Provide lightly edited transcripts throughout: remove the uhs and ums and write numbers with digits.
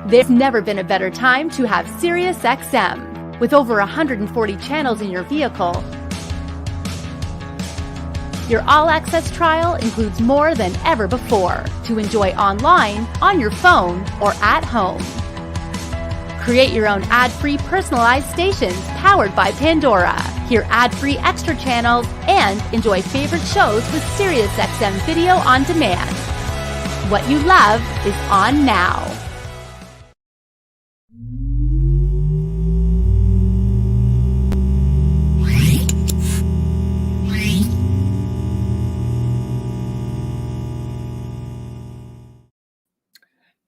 There's never been a better time to have SiriusXM. With over 140 channels in your vehicle, your all-access trial includes more than ever before to enjoy online, on your phone, or at home. Create your own ad-free personalized stations powered by Pandora. Hear ad-free extra channels and enjoy favorite shows with SiriusXM Video on Demand. What you love is on now.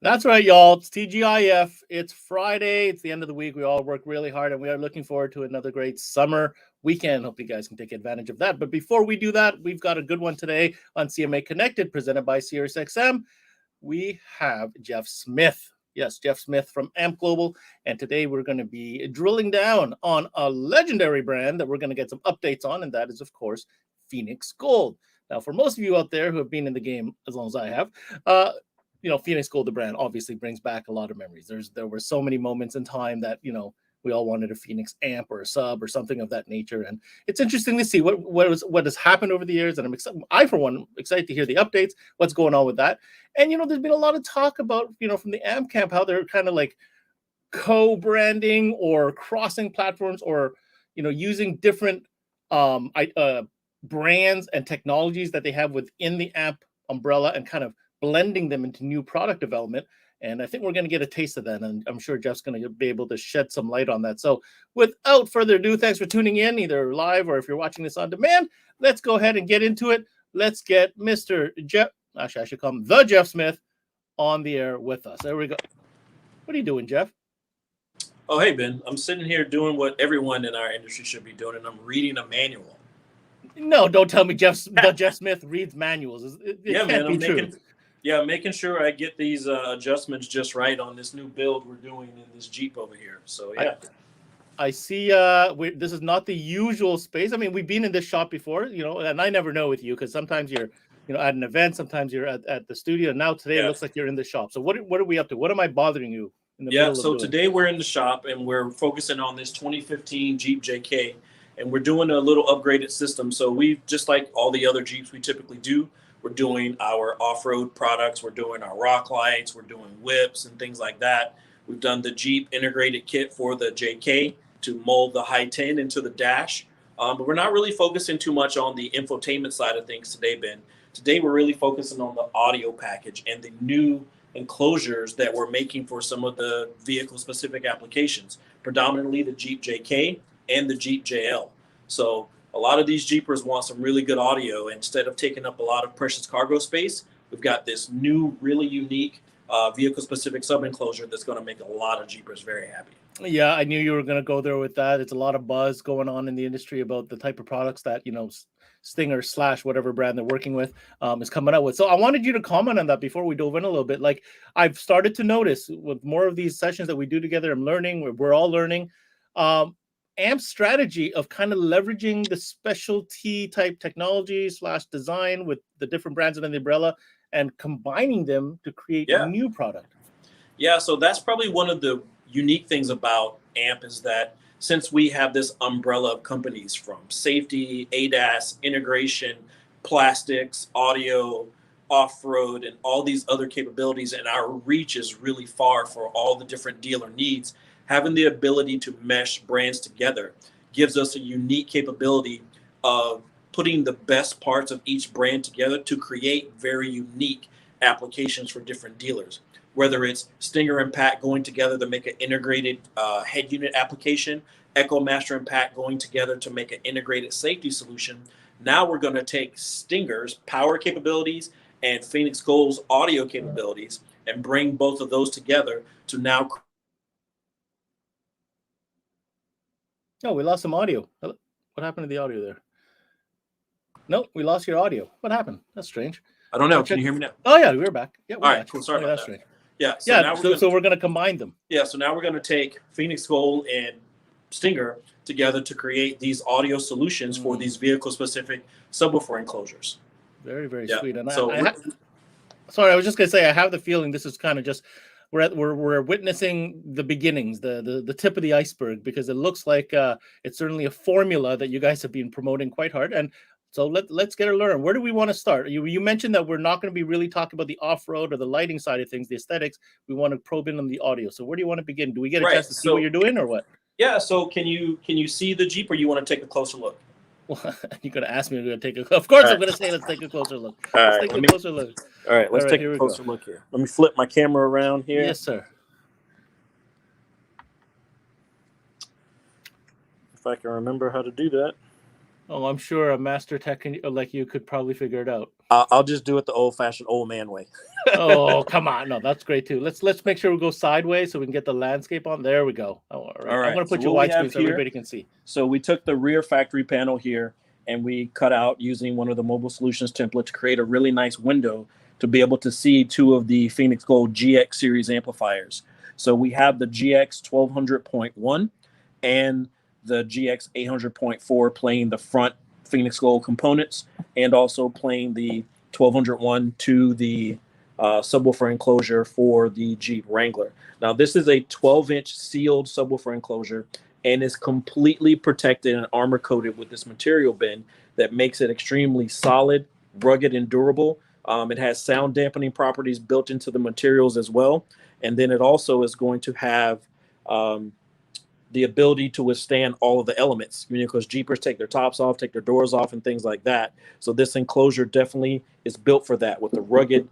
That's right, y'all. It's TGIF. It's Friday. It's the end of the week. We all work really hard, and we are looking forward to another great summer weekend. Hope you guys can take advantage of that. But before we do that, we've got a good one today on CMA Connected, presented by SiriusXM. We have Jeff Smith. Yes, Jeff Smith from AAMP Global. And today we're going to be drilling down on a legendary brand that we're going to get some updates on, and that is, of course, Phoenix Gold. Now, for most of you out there who have been in the game as long as I have, Phoenix Gold, the brand, obviously brings back a lot of memories. There were so many moments in time that, we all wanted a Phoenix amp or a sub or something of that nature. And it's interesting to see what has happened over the years. And for one, excited to hear the updates, what's going on with that. And, there's been a lot of talk about, from the amp camp, how they're kind of like co-branding or crossing platforms or, using different brands and technologies that they have within the amp umbrella and kind of blending them into new product development. And I think we're going to get a taste of that. And I'm sure Jeff's going to be able to shed some light on that. So without further ado, thanks for tuning in, either live or if you're watching this on demand. Let's go ahead and get into it. Let's get Mr. Jeff, actually, I should call him the Jeff Smith, on the air with us. There we go. What are you doing, Jeff? Oh, hey, Ben. I'm sitting here doing what everyone in our industry should be doing, and I'm reading a manual. No, don't tell me Jeff Smith reads manuals. I'm making sure I get these adjustments just right on this new build we're doing in this Jeep over here. So, yeah. I see this is not the usual space. I mean, we've been in this shop before, and I never know with you because sometimes you're, at an event, sometimes you're at the studio. Now today it looks like you're in the shop. So what are we up to? What am I bothering you in the middle of doing? Today we're in the shop and we're focusing on this 2015 Jeep JK, and we're doing a little upgraded system. So we've, just like all the other Jeeps we typically do, we're doing our off-road products. We're doing our rock lights. We're doing whips and things like that. We've done the Jeep integrated kit for the JK to mold the high 10 into the dash. But we're not really focusing too much on the infotainment side of things today, Ben. Today, we're really focusing on the audio package and the new enclosures that we're making for some of the vehicle-specific applications, predominantly the Jeep JK and the Jeep JL. So a lot of these Jeepers want some really good audio. Instead of taking up a lot of precious cargo space, we've got this new, really unique vehicle-specific sub-enclosure that's going to make a lot of Jeepers very happy. Yeah, I knew you were going to go there with that. It's a lot of buzz going on in the industry about the type of products that, Stinger / whatever brand they're working with is coming out with. So I wanted you to comment on that before we dove in a little bit. Like, I've started to notice with more of these sessions that we do together, I'm learning, we're all learning, AMP's strategy of kind of leveraging the specialty type technology / design with the different brands under the umbrella and combining them to create a new product. Yeah, so that's probably one of the unique things about AMP is that since we have this umbrella of companies from safety, ADAS, integration, plastics, audio, off-road, and all these other capabilities, and our reach is really far for all the different dealer needs, having the ability to mesh brands together gives us a unique capability of putting the best parts of each brand together to create very unique applications for different dealers. Whether it's Stinger and Pat going together to make an integrated head unit application, Echo Master and Pat going together to make an integrated safety solution. Now we're going to take Stinger's power capabilities and Phoenix Gold's audio capabilities and bring both of those together to now. Oh, we lost some audio. What happened to the audio there? Nope, we lost your audio. What happened? That's strange. I don't know. Can you hear me now? Oh, yeah, we're back. Yeah, we're all right, back. Cool. Sorry about that. Strange. Yeah, so we're going to combine them. Yeah, so now we're going to take Phoenix Gold and Stinger together to create these audio solutions for these vehicle-specific subwoofer enclosures. Very, very sweet. And sorry, I was just going to say, I have the feeling this is kind of just we're witnessing the beginnings, the tip of the iceberg, because it looks like it's certainly a formula that you guys have been promoting quite hard. And so let's get a learn. Where do we want to start? You mentioned that we're not going to be really talking about the off-road or the lighting side of things, the aesthetics. We want to probe in on the audio. So where do you want to begin? Do we get a chance to see what you're doing or what? Yeah. So can you see the Jeep, or you want to take a closer look? Well, you're going to ask me. We're going to take a. Of course, I'm going to say let's take a closer look. Let's take a closer look. All right, let's take a closer look here. Let me flip my camera around here. Yes, sir. If I can remember how to do that. Oh, I'm sure a master tech like you could probably figure it out. I'll just do it the old-fashioned old man way. Oh, come on. No, that's great too. Let's make sure we go sideways so we can get the landscape on. There we go. All right. I'm going to put you widescreen so everybody can see. So we took the rear factory panel here and we cut out using one of the Mobile Solutions template to create a really nice window to be able to see two of the Phoenix Gold GX series amplifiers. So we have the GX 1200.1 and the GX 800.4 playing the front Phoenix Gold components, and also playing the 1201 to the subwoofer enclosure for the Jeep Wrangler. Now, this is a 12-inch sealed subwoofer enclosure and is completely protected and armor coated with this material bin that makes it extremely solid, rugged, and durable. It has sound dampening properties built into the materials as well. And then it also is going to have the ability to withstand all of the elements, because Jeepers take their tops off, take their doors off, and things like that. So this enclosure definitely is built for that. With the rugged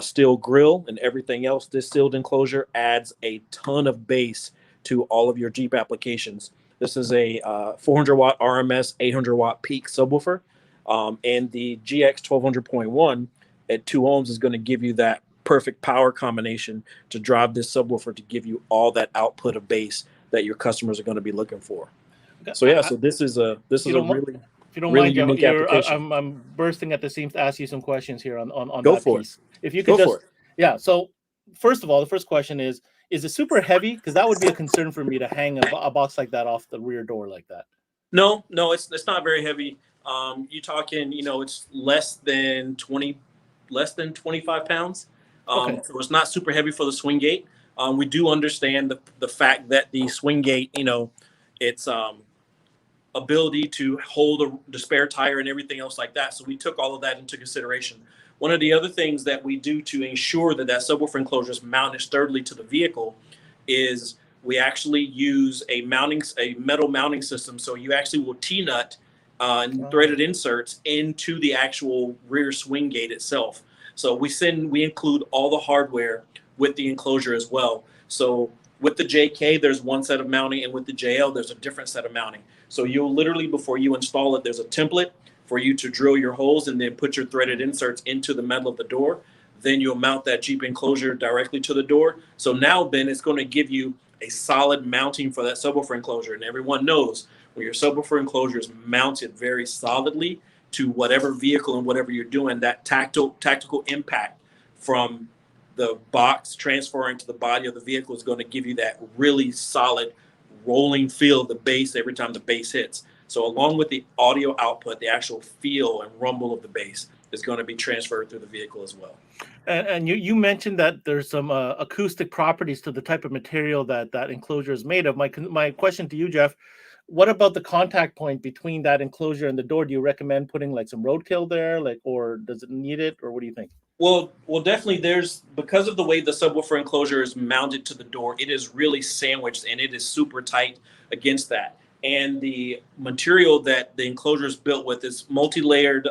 steel grille and everything else, this sealed enclosure adds a ton of bass to all of your Jeep applications. This is a 400-watt RMS, 800-watt peak subwoofer, and the GX 1200.1 at 2 ohms is going to give you that perfect power combination to drive this subwoofer to give you all that output of bass that your customers are going to be looking for. So yeah, so this is a really, if you don't really mind, unique application. I'm bursting at the seams to ask you some questions here on Go that for piece. it. If you could yeah. So first of all, the first question is it super heavy? Because that would be a concern for me to hang a box like that off the rear door like that. No, it's not very heavy. You're talking, it's less than 25 pounds. Okay. So it's not super heavy for the swing gate. We do understand the fact that the swing gate, its ability to hold the spare tire and everything else like that. So we took all of that into consideration. One of the other things that we do to ensure that subwoofer enclosure is mounted sturdily to the vehicle is we actually use a metal mounting system. So you actually will T-nut and threaded inserts into the actual rear swing gate itself. So we include all the hardware with the enclosure as well. So with the JK, there's one set of mounting, and with the JL, there's a different set of mounting. So you'll literally, before you install it, there's a template for you to drill your holes and then put your threaded inserts into the metal of the door. Then you'll mount that Jeep enclosure directly to the door. So now then it's going to give you a solid mounting for that subwoofer enclosure. And everyone knows when your subwoofer enclosure is mounted very solidly to whatever vehicle and whatever you're doing, that tactical impact from the box transferring to the body of the vehicle is going to give you that really solid rolling feel of the bass every time the bass hits. So along with the audio output, the actual feel and rumble of the bass is going to be transferred through the vehicle as well. And you mentioned that there's some acoustic properties to the type of material that enclosure is made of. My question to you, Jeff, what about the contact point between that enclosure and the door? Do you recommend putting like some roadkill there, or does it need it, or what do you think? Well, definitely because of the way the subwoofer enclosure is mounted to the door, it is really sandwiched and it is super tight against that. And the material that the enclosure is built with is multi-layered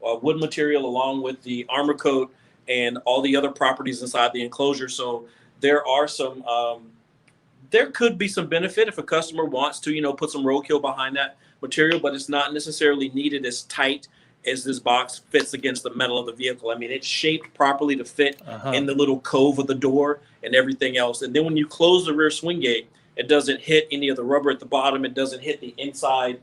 wood material along with the armor coat and all the other properties inside the enclosure. So there are some, there could be some benefit if a customer wants to, put some roadkill behind that material, but it's not necessarily needed as tight as this box fits against the metal of the vehicle. I mean, it's shaped properly to fit in the little cove of the door and everything else. And then when you close the rear swing gate, it doesn't hit any of the rubber at the bottom. It doesn't hit the inside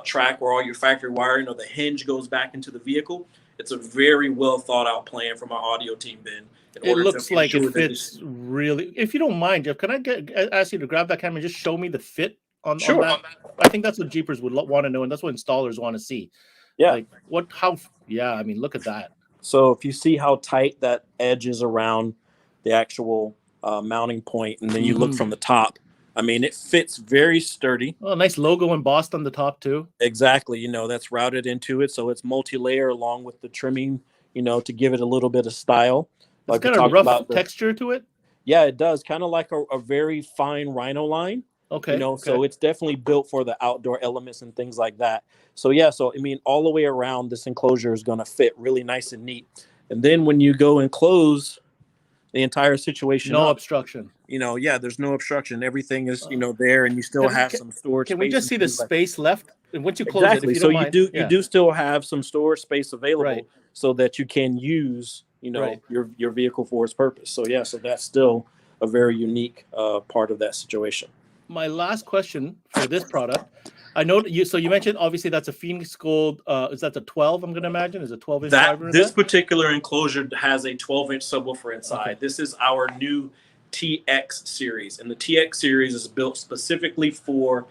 track where all your factory wiring or the hinge goes back into the vehicle. It's a very well thought out plan from our audio team, Ben. It looks like it fits really. If you don't mind, Jeff, can I ask you to grab that camera and just show me the fit on that? I think that's what Jeepers would want to know, and that's what installers want to see. Yeah. I mean, look at that. So if you see how tight that edge is around the actual mounting point, and then you look from the top. I mean, it fits very sturdy. Oh, nice logo embossed on the top too. Exactly. You know, that's routed into it. So it's multi-layer along with the trimming, you know, to give it a little bit of style. It's got a rough texture to it. Yeah, it does. Kind of like a very fine rhino line. Okay. You know, so it's definitely built for the outdoor elements and things like that. So yeah, so I mean, all the way around, this enclosure is going to fit really nice and neat. And then when you go and close the entire situation, no obstruction. You know, yeah, there's no obstruction. Everything is, you know, there, and you still have some storage. Can we just see the space left? And once you close exactly. it, if so you don't you do still have some storage space available, right, so that you can use, you know, right, your vehicle for its purpose. So yeah, so that's still a very unique part of that situation. My last question for this product, I know you. So you mentioned obviously that's a Phoenix Gold. Is that the 12? I'm going to imagine is a 12-inch driver. This particular enclosure has a 12-inch subwoofer inside. Okay. This is our new TX series, and the TX series is built specifically for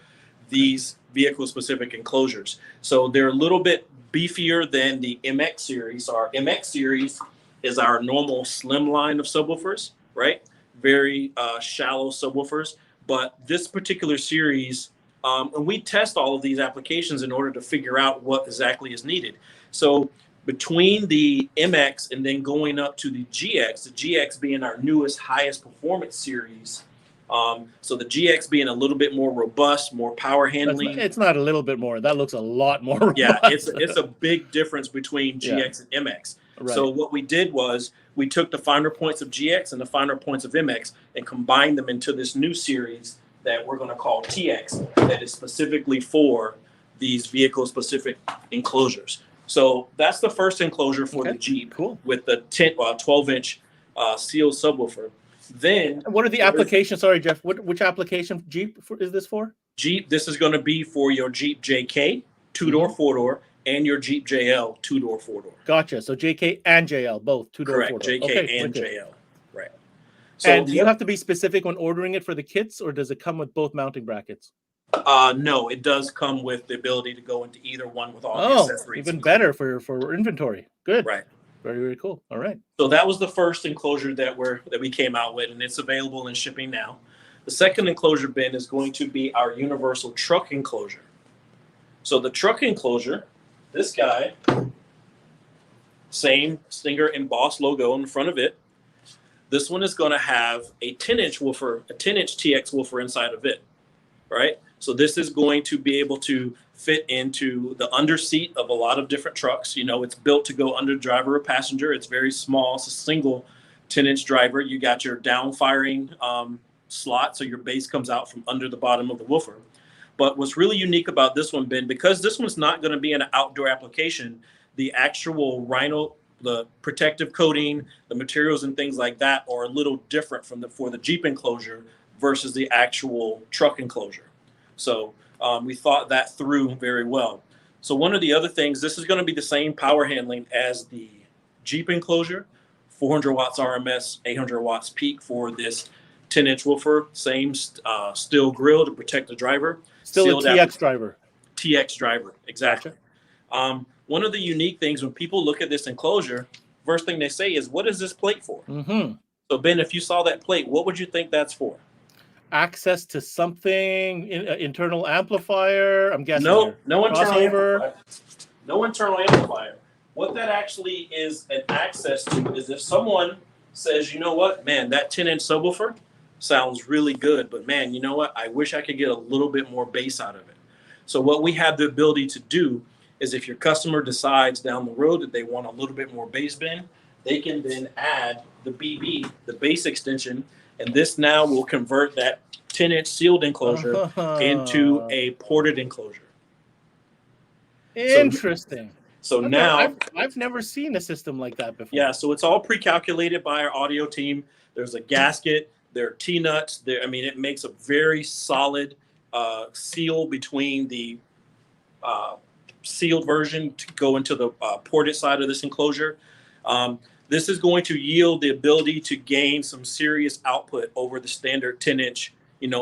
these vehicle-specific enclosures. So they're a little bit beefier than the MX series. So our MX series is our normal slim line of subwoofers, right? Very shallow subwoofers. But this particular series, and we test all of these applications in order to figure out what exactly is needed. So between the MX and then going up to the GX being our newest, highest performance series. So the GX being a little bit more robust, more power handling. It's not a little bit more. That looks a lot more robust. Yeah, it's a big difference between GX and MX. Right. So what we did was we took the finer points of GX and the finer points of MX and combined them into this new series that we're going to call TX, that is specifically for these vehicle-specific enclosures. So that's the first enclosure for the Jeep, with the 12-inch sealed subwoofer. Then what are the applications? Sorry, Jeff. Which application Jeep is this for? Jeep. This is going to be for your Jeep JK 2-door, 4-door, and your Jeep JL 2-door, 4-door. Gotcha. So JK and JL both 2-door, 4-door. Correct. JK and JL. Right. So and do you have to be specific when ordering it for the kits, or does it come with both mounting brackets? No, it does come with the ability to go into either one with all the accessories. Even better for inventory. Good. Right. Very, very cool. All right. So that was the first enclosure that we came out with, and it's available in shipping now. The second enclosure bin is going to be our universal truck enclosure. So the truck enclosure, this guy, same Stinger embossed logo in the front of it. This one is going to have a 10-inch woofer, a 10-inch TX woofer inside of it, right? So this is going to be able to fit into the under seat of a lot of different trucks. You know, it's built to go under driver or passenger. It's very small. It's a single 10-inch driver. You got your down firing slot, so your bass comes out from under the bottom of the woofer. But what's really unique about this one, Ben, because this one's not going to be an outdoor application, the actual Rhino, the protective coating, the materials and things like that are a little different for the Jeep enclosure versus the actual truck enclosure. So we thought that through very well. So one of the other things, this is going to be the same power handling as the Jeep enclosure, 400 watts RMS, 800 watts peak for this 10-inch woofer, same steel grill to protect the driver. Still a TX driver. TX driver, exactly. Gotcha. One of the unique things when people look at this enclosure, first thing they say is, what is this plate for? Mm-hmm. So Ben, if you saw that plate, what would you think that's for? Access to something, internal amplifier, I'm guessing. No internal amplifier. No internal amplifier. What that actually is an access to is if someone says, you know what, man, that 10-inch subwoofer sounds really good, but man, you know what, I wish I could get a little bit more bass out of it. So what we have the ability to do is if your customer decides down the road that they want a little bit more bass bin, they can then add the BB, the bass extension, and this now will convert that 10-inch sealed enclosure into a ported enclosure. Interesting. So now I've never seen a system like that before. Yeah, so it's all pre-calculated by our audio team. There's a gasket, there are T-nuts. There, I mean, it makes a very solid seal between the sealed version to go into the ported side of this enclosure. This is going to yield the ability to gain some serious output over the standard 10-inch,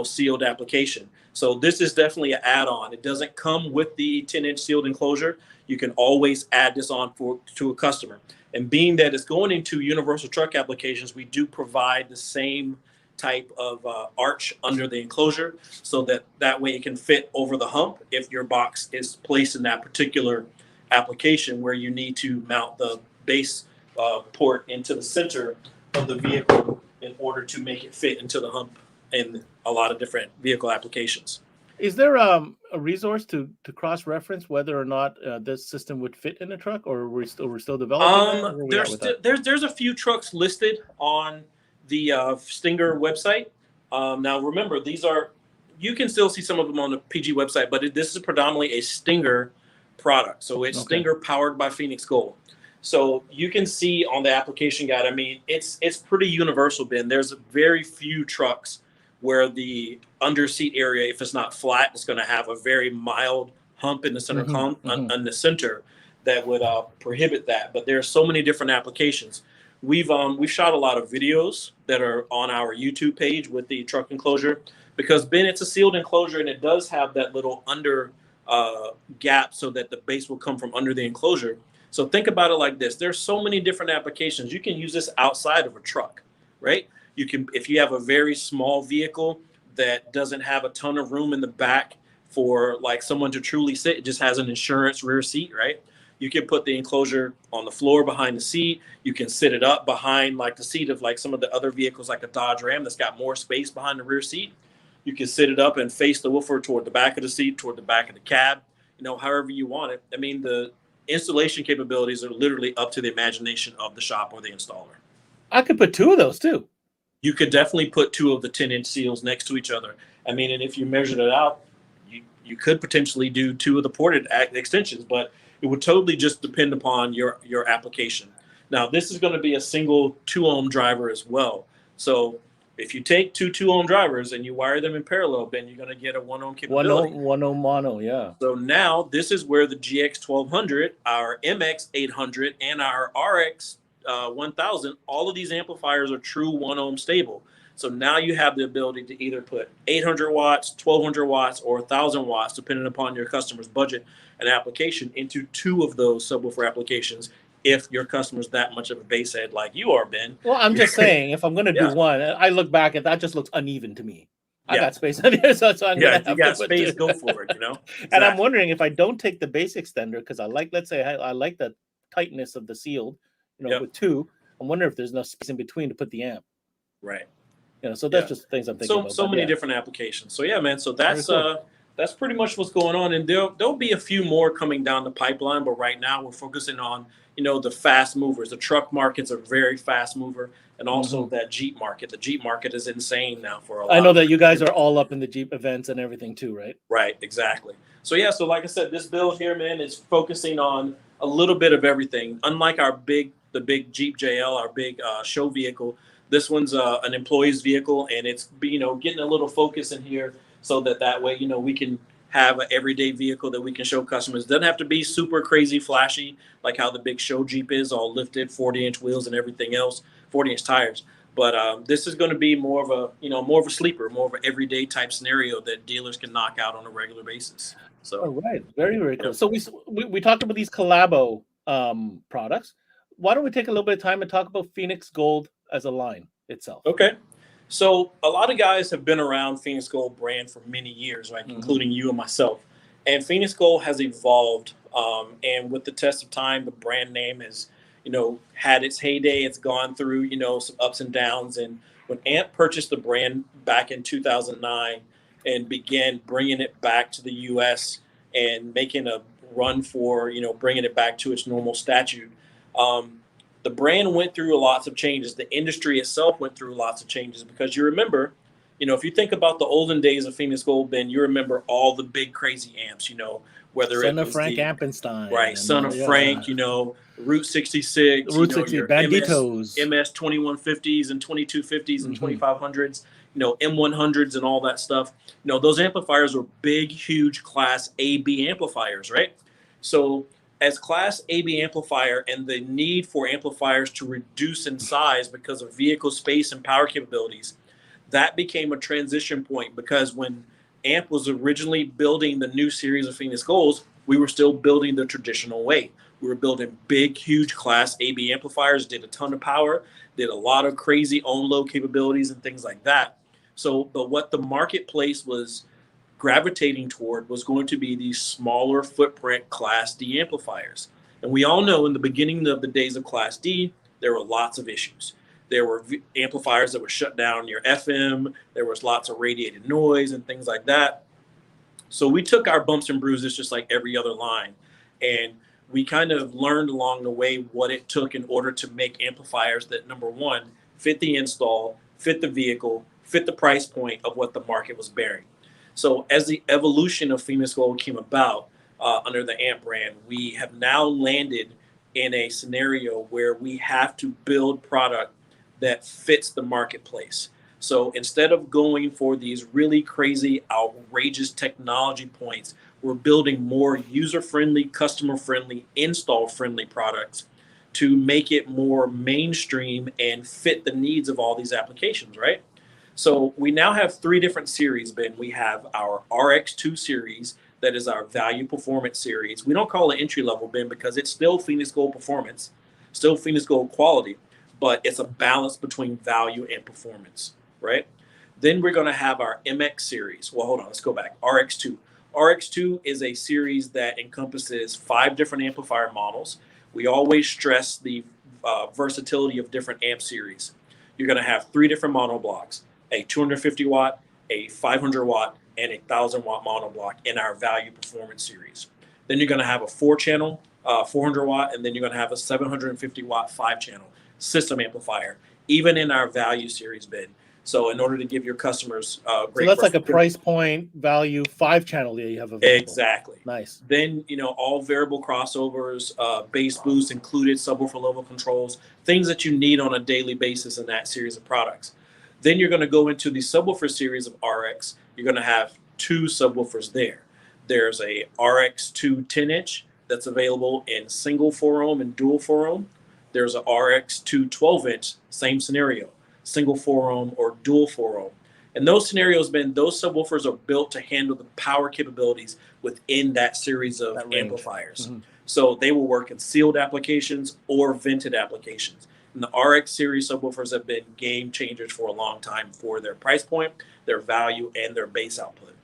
sealed application. So this is definitely an add-on. It doesn't come with the 10-inch sealed enclosure. You can always add this on to a customer. And being that it's going into universal truck applications, we do provide the same type of arch under the enclosure, so that way it can fit over the hump if your box is placed in that particular application where you need to mount the base port into the center of the vehicle in order to make it fit into the hump in a lot of different vehicle applications. Is there a resource to cross-reference whether or not this system would fit in a truck, or we're still developing that? There's a few trucks listed on the Stinger website. Now remember, you can still see some of them on the PG website, but this is predominantly a Stinger product. So it's Stinger powered by Phoenix Gold. So you can see on the application guide, I mean, it's pretty universal, Ben. There's very few trucks where the under seat area, if it's not flat, it's going to have a very mild hump in the center on the center that would prohibit that. But there are so many different applications. We've shot a lot of videos that are on our YouTube page with the truck enclosure, because Ben, it's a sealed enclosure and it does have that little under gap so that the base will come from under the enclosure. So think about it like this. There's so many different applications. You can use this outside of a truck, right? You can, if you have a very small vehicle that doesn't have a ton of room in the back for like someone to truly sit, it just has an insurance rear seat, right? You can put the enclosure on the floor behind the seat. You can sit it up behind like the seat of like some of the other vehicles like a Dodge Ram that's got more space behind the rear seat. You can sit it up and face the woofer toward the back of the seat, toward the back of the cab, however you want it. I mean, the installation capabilities are literally up to the imagination of the shop or the installer. I could put two of those too. You could definitely put two of the 10-inch seals next to each other. I mean, and if you measured it out, you could potentially do two of the ported extensions, but it would totally just depend upon your application. Now, this is going to be a single 2-ohm driver as well. So if you take two 2-ohm drivers and you wire them in parallel, Ben, you're going to get a 1-ohm capability. 1-ohm mono, yeah. So now this is where the GX1200, our MX800, and our RX 1000, all of these amplifiers are true 1-ohm stable. So now you have the ability to either put 800 watts, 1200 watts, or 1000 watts, depending upon your customer's budget and application, into two of those subwoofer applications if your customer's that much of a bass head like you are, Ben. Well, I'm just saying, if I'm going to do one, I look back and that just looks uneven to me. I got space on here, so I'm if you got space, go for it, Exactly. And I'm wondering if I don't take the base extender, because let's say I like the tightness of the sealed, with two, I'm wondering if there's enough space in between to put the amp. Right. So that's just things I'm thinking about. So many different applications. So yeah, man. So that's pretty much what's going on. And there'll be a few more coming down the pipeline, but right now we're focusing on, the fast movers. The truck market's a very fast mover, and also that Jeep market. The Jeep market is insane now for a lot. I know that you guys are all up in the Jeep events and everything too, right? Right, exactly. So yeah, so like I said, this build here, man, is focusing on a little bit of everything. Unlike the big Jeep JL, our big show vehicle, this one's an employee's vehicle, and it's getting a little focus in here so that way we can have an everyday vehicle that we can show customers. It doesn't have to be super crazy flashy like how the big show Jeep is, all lifted 40-inch wheels and everything else, 40-inch tires. But this is going to be more of a sleeper, more of an everyday type scenario that dealers can knock out on a regular basis. So all right, very, very cool. So we talked about these Collabo products. Why don't we take a little bit of time and talk about Phoenix Gold as a line itself? Okay. So a lot of guys have been around Phoenix Gold brand for many years, right? Including you and myself. And Phoenix Gold has evolved. And with the test of time, the brand name has, had its heyday. It's gone through, some ups and downs. And when AAMP purchased the brand back in 2009 and began bringing it back to the U.S. and making a run for, bringing it back to its normal statute, the brand went through lots of changes. The industry itself went through lots of changes, because you remember, if you think about the olden days of Phoenix Gold, Ben, you remember all the big crazy amps, whether Son it of was Frank Ampenstein. Right, Son of Frank, Route 66. Route 60, Banditos. MS 2150s and 2250s and 2500s, M100s and all that stuff. Those amplifiers were big, huge Class AB amplifiers, right? So as Class AB amplifier and the need for amplifiers to reduce in size because of vehicle space and power capabilities, that became a transition point, because when AAMP was originally building the new series of Phoenix Golds, we were still building the traditional way. We were building big, huge class AB amplifiers, did a ton of power, did a lot of crazy on-load capabilities and things like that. So, but what the marketplace was gravitating toward was going to be these smaller footprint Class D amplifiers. And we all know in the beginning of the days of Class D, there were lots of issues. There were amplifiers that would shut down your FM. There was lots of radiated noise and things like that. So we took our bumps and bruises just like every other line. And we kind of learned along the way what it took in order to make amplifiers that, number one, fit the install, fit the vehicle, fit the price point of what the market was bearing. So as the evolution of Phoenix Gold came about under the AAMP brand, we have now landed in a scenario where we have to build product that fits the marketplace. So instead of going for these really crazy, outrageous technology points, we're building more user-friendly, customer-friendly, install-friendly products to make it more mainstream and fit the needs of all these applications, right? So we now have 3 different series, Ben. We have our RX2 series, that is our value performance series. We don't call it entry level, Ben, because it's still Phoenix Gold performance, still Phoenix Gold quality, but it's a balance between value and performance, right? Then we're going to have our MX series. Well, hold on, let's go back. RX2. RX2 is a series that encompasses 5 different amplifier models. We always stress the versatility of different amp series. You're going to have 3 different mono blocks, a 250 watt, a 500 watt, and a 1000 watt mono block in our value performance series. Then you're going to have a 4-channel, 400 watt, and then you're going to have a 750 watt 5-channel system amplifier, even in our value series, Ben. So in order to give your customers great. So that's like a price point value 5-channel that you have available. Exactly. Nice. Then, all variable crossovers, bass boost included, subwoofer level controls, things that you need on a daily basis in that series of products. Then you're going to go into the subwoofer series of RX. You're going to have 2 subwoofers there. There's a RX2 10-inch that's available in single 4-ohm and dual 4-ohm. There's a RX2 12-inch, same scenario, single 4-ohm or dual 4-ohm. And those scenarios, Ben, those subwoofers are built to handle the power capabilities within that series of amplifiers. Mm-hmm. So they will work in sealed applications or vented applications. And the RX series subwoofers have been game changers for a long time for their price point, their value, and their bass output.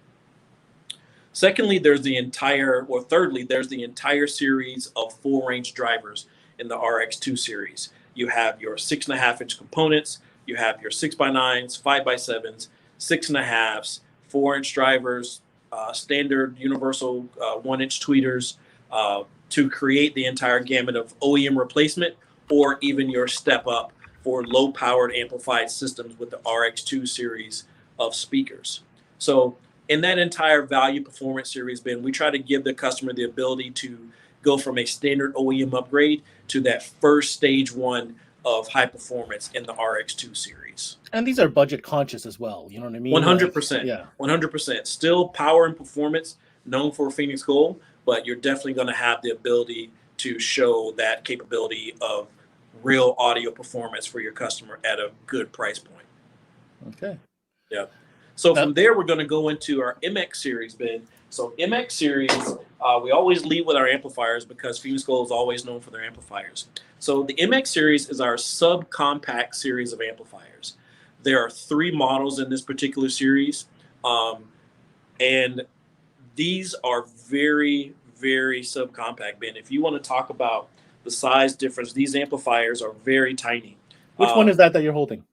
Thirdly, there's the entire series of full range drivers in the RX2 series. You have your 6.5-inch components, you have your 6x9s, 5x7s, 6.5s, 4-inch drivers, standard universal 1-inch tweeters to create the entire gamut of OEM replacement, or even your step up for low powered amplified systems with the RX2 series of speakers. So in that entire value performance series, Ben, we try to give the customer the ability to go from a standard OEM upgrade to that first stage 1 of high performance in the RX2 series. And these are budget conscious as well. You know what I mean? 100%. Yeah. 100%. Still power and performance known for Phoenix Gold, but you're definitely going to have the ability to show that capability of real audio performance for your customer at a good price point. Okay. Yeah. So from there, we're going to go into our MX series, Ben. So MX series, we always lead with our amplifiers because Phoenix Gold is always known for their amplifiers. So the MX series is our subcompact series of amplifiers. There are 3 models in this particular series, and these are very, very subcompact, Ben. If you want to talk about the size difference, these amplifiers are very tiny. Which one is that you're holding?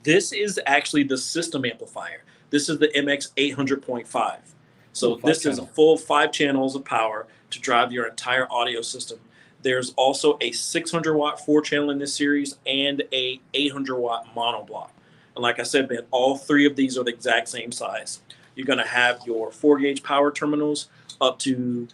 This is actually the system amplifier. This is the MX 800.5. So this is a full 5 channels of power to drive your entire audio system. There's also a 600 watt 4-channel in this series and a 800 watt mono block. And like I said, Ben, all 3 of these are the exact same size. You're going to have your 4-gauge power terminals up to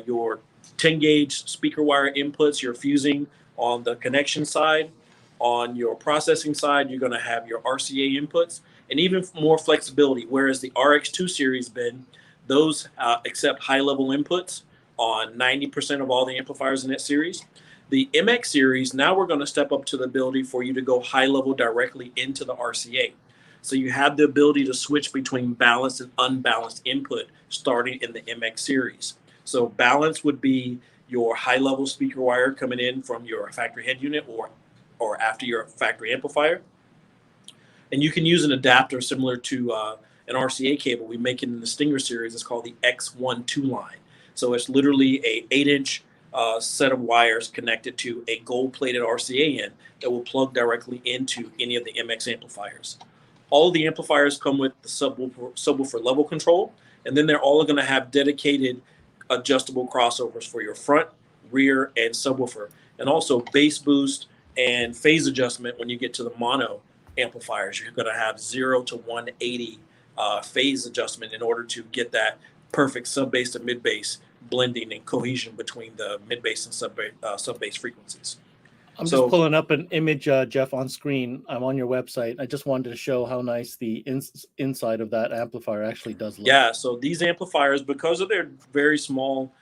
your 10-gauge speaker wire inputs. You're fusing on the connection side. On your processing side, you're going to have your RCA inputs and even more flexibility. Whereas the RX2 series, Ben, those accept high-level inputs on 90% of all the amplifiers in that series. The MX series, now we're going to step up to the ability for you to go high-level directly into the RCA. So you have the ability to switch between balanced and unbalanced input starting in the MX series. So balance would be your high-level speaker wire coming in from your factory head unit or after your factory amplifier. And you can use an adapter similar to an RCA cable. We make it in the Stinger series. It's called the X12 line. So it's literally a 8-inch set of wires connected to a gold-plated RCA in that will plug directly into any of the MX amplifiers. All of the amplifiers come with the subwoofer level control, and then they're all going to have dedicated adjustable crossovers for your front, rear, and subwoofer, and also bass boost and phase adjustment. When you get to the mono amplifiers, you're going to have 0 to 180 phase adjustment in order to get that perfect sub bass to mid bass blending and cohesion between the mid bass and sub bass frequencies. I'm just pulling up an image, Jeff, on screen. I'm on your website. I just wanted to show how nice the inside of that amplifier actually does look. Yeah, so these amplifiers, because of their very small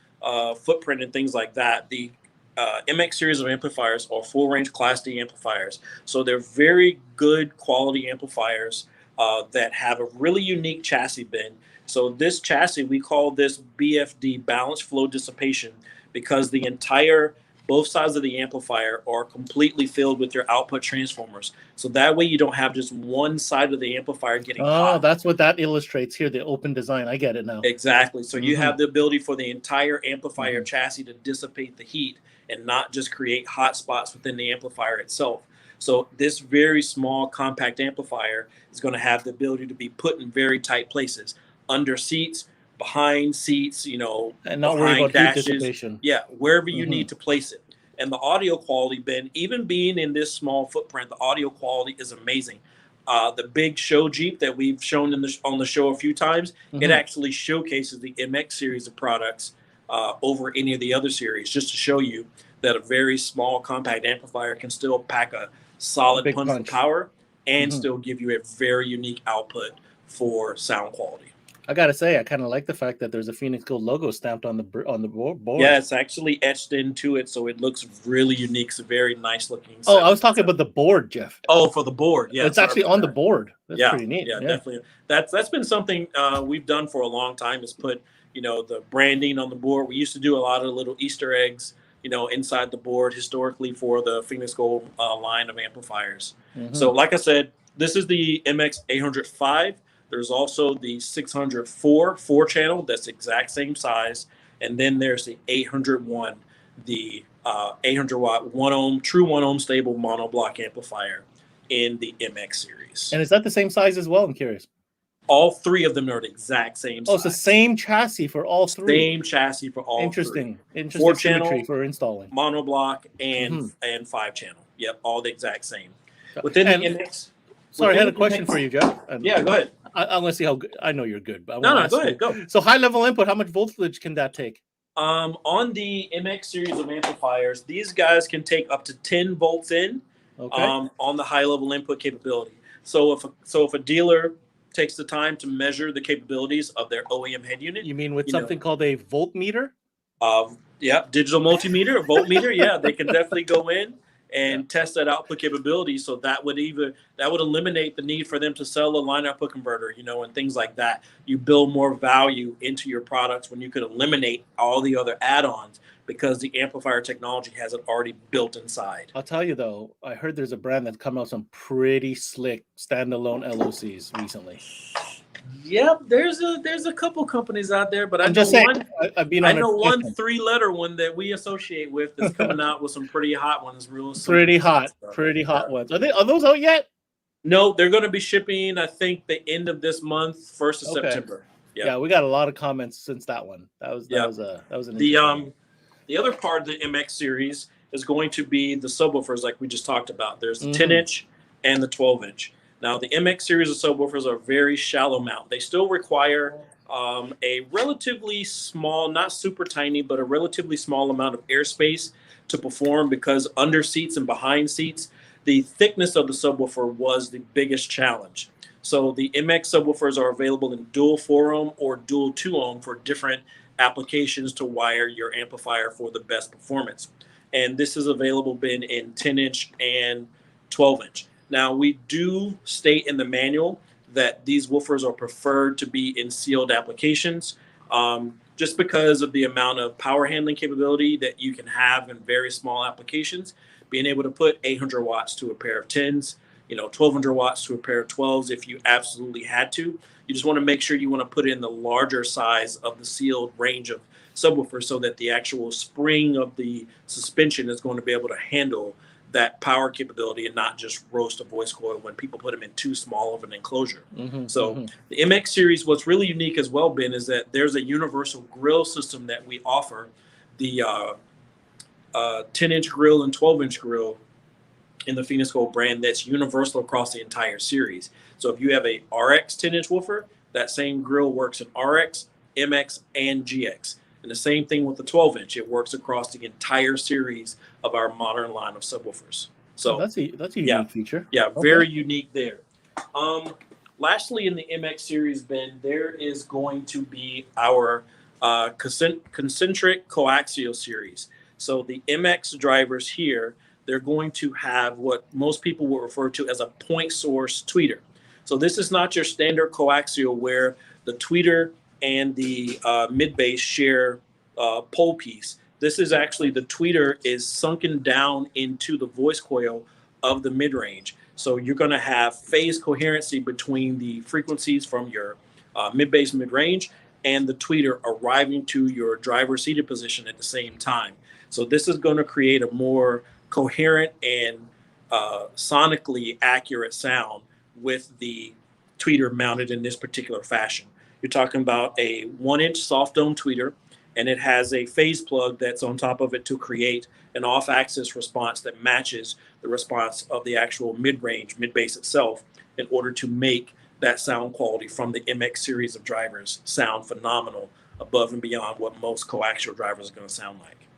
footprint and things like that, the MX series of amplifiers are full range Class D amplifiers. So they're very good quality amplifiers that have a really unique chassis bend. So this chassis, we call this BFD, balanced flow dissipation, because the entire both sides of the amplifier are completely filled with your output transformers. So that way you don't have just one side of the amplifier getting hot. Oh, that's what that illustrates here, the open design. I get it now. Exactly. So you have the ability for the entire amplifier chassis to dissipate the heat and not just create hot spots within the amplifier itself. So this very small compact amplifier is going to have the ability to be put in very tight places, under seats, behind seats, you know, and not worry about heat dissipation. Yeah, wherever you need to place it. And the audio quality, Ben, even being in this small footprint, the audio quality is amazing. The big show Jeep that we've shown on the show a few times, it actually showcases the MX series of products over any of the other series, just to show you that a very small compact amplifier can still pack a solid punch of power and still give you a very unique output for sound quality. I gotta say, I kind of like the fact that there's a Phoenix Gold logo stamped on the board. Yeah, it's actually etched into it, so it looks really unique. It's a very nice looking. Oh, I was talking about the board, Jeff. Oh, for the board, yeah. It's actually on the board. That's pretty neat. Yeah, definitely. That's been something we've done for a long time. Is put the branding on the board. We used to do a lot of little Easter eggs, inside the board historically for the Phoenix Gold line of amplifiers. So, like I said, this is the MX 805. There's also the 604 4-channel, that's the exact same size. And then there's the 801, the 800 watt 1 ohm, true 1 ohm stable monoblock amplifier in the MX series. And is that the same size as well? I'm curious. All three of them are the exact same size. Oh, it's the same chassis for all three. Same chassis for all Interesting. three. Interesting 4-channel for installing. Monoblock and 5-channel. Yep, all the exact same. Within the MX. Sorry, I had a question for you, Jeff. Yeah, go ahead. I want to see how good. I know you're good, but no, go ahead. Go. So high level input, how much voltage can that take? On the MX series of amplifiers, these guys can take up to 10 volts in. Okay. On the high level input capability. So if a dealer takes the time to measure the capabilities of their OEM head unit, you mean with something called a voltmeter? Yeah, digital multimeter, a voltmeter. Yeah, they can definitely go in and test that output capability. So that would eliminate the need for them to sell a line output converter, and things like that. You build more value into your products when you could eliminate all the other add-ons because the amplifier technology has it already built inside. I'll tell you though, I heard there's a brand that's come out with some pretty slick standalone LOCs recently. Yep, there's a couple companies out there, but I'm just saying, I know one 3-letter one that we associate with that's coming out with some pretty hot ones, pretty hot ones. Are those out yet? No, they're going to be shipping. I think the end of this month, 1st of September. Yep. Yeah, we got a lot of comments since that one. That was an the other part of the MX series is going to be the subwoofers, like we just talked about. There's the 10-inch and the 12-inch. Now, the MX series of subwoofers are very shallow mount. They still require a relatively small, not super tiny, but a relatively small amount of airspace to perform because under seats and behind seats, the thickness of the subwoofer was the biggest challenge. So the MX subwoofers are available in dual 4-ohm or dual 2-ohm for different applications to wire your amplifier for the best performance. And this is available in 10-inch and 12-inch. Now, we do state in the manual that these woofers are preferred to be in sealed applications, just because of the amount of power handling capability that you can have in very small applications. Being able to put 800 watts to a pair of 10s, 1200 watts to a pair of 12s if you absolutely had to. You just want to make sure you want to put in the larger size of the sealed range of subwoofer so that the actual spring of the suspension is going to be able to handle that power capability and not just roast a voice coil when people put them in too small of an enclosure. The MX series, what's really unique as well, Ben, is that there's a universal grill system that we offer, the 10-inch grill and 12-inch grill in the Phoenix Gold brand that's universal across the entire series. So if you have a RX 10-inch woofer, that same grill works in RX, MX, and GX. And the same thing with the 12-inch. It works across the entire series of our modern line of subwoofers. So that's a unique feature. Yeah, very unique there. Lastly, in the MX series, Ben, there is going to be our concentric coaxial series. So the MX drivers here, they're going to have what most people will refer to as a point source tweeter. So this is not your standard coaxial where the tweeter and the mid bass share pole piece. This is actually, the tweeter is sunken down into the voice coil of the mid range. So you're going to have phase coherency between the frequencies from your mid bass mid range and the tweeter arriving to your driver seated position at the same time. So this is going to create a more coherent and sonically accurate sound with the tweeter mounted in this particular fashion. You're talking about a 1-inch soft dome tweeter, and it has a phase plug that's on top of it to create an off-axis response that matches the response of the actual mid-range, mid-bass itself, in order to make that sound quality from the MX series of drivers sound phenomenal, above and beyond what most coaxial drivers are going to sound like.